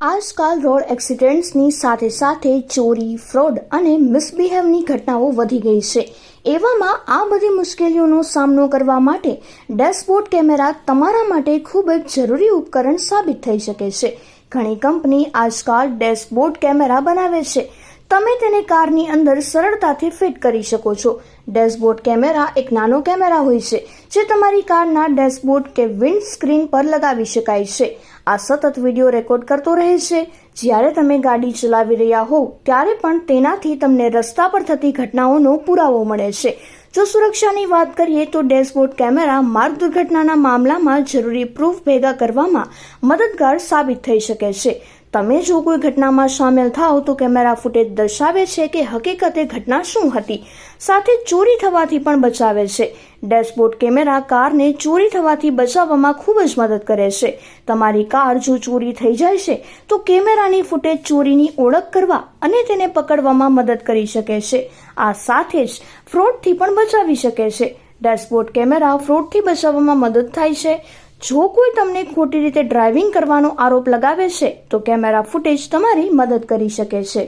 આજકાલ રોડ એક્સિડન્ટ્સની સાથે ચોરી, ફ્રોડ અને મિસબિહેવની ઘટનાઓ વધી ગઈ છે। એવામાં આ બધી મુશ્કેલીઓનો સામનો કરવા માટે ડેશબોર્ડ કેમેરા તમારા માટે ખૂબ જ જરૂરી ઉપકરણ સાબિત થઈ શકે છે। ઘણી કંપની આજકાલ ડેશબોર્ડ કેમેરા બનાવે છે। તમે તેને કારની અંદર સરળતાથી ફિટ કરી શકો છો। ડેશબોર્ડ કેમેરા એક નાનો કેમેરા હોય છે જે તમારી કારના ડેશબોર્ડ કે વિન્ડ સ્ક્રીન પર લગાવી શકાય છે। આ સતત વિડીયો રેકોર્ડ કરતો રહે છે। જ્યારે તમે ગાડી ચલાવી રહ્યા હો ત્યારે પણ તેનાથી તમને રસ્તા પર થતી ઘટનાઓનો પુરાવો મળે છે। જો સુરક્ષાની વાત કરીએ તો ડેશબોર્ડ કેમેરા માર્ગ દુર્ઘટનાના મામલામાં જરૂરી પ્રૂફ ભેગા કરવામાં મદદગાર સાબિત થઈ શકે છે। તમે જો કોઈ ઘટનામાં સામેલ થાઓ તો કેમેરા ફૂટેજ દર્શાવે છે કે હકીકતે ઘટના શું હતી, સાથે ચોરી થવાથી પણ બચાવે છે। ડેશબોર્ડ કેમેરા કારને ચોરી થવાથી બચાવવામાં ખૂબ જ મદદ કરે છે। તમારી કાર જો ચોરી થઈ જાય છે તો કેમેરાની ફૂટેજ ચોરીની ઓળખ કરવા અને તેને પકડવામાં મદદ કરી શકે છે। આ સાથે જ ફ્રોડથી પણ બચાવી શકે છે। ડેશબોર્ડ કેમેરા ફ્રોડથી બચાવવામાં મદદ થાય છે। જો કોઈ તમને ખોટી રીતે ડ્રાઇવિંગ કરવાનો આરોપ લગાવે છે તો કેમેરા ફૂટેજ તમારી મદદ કરી શકે છે।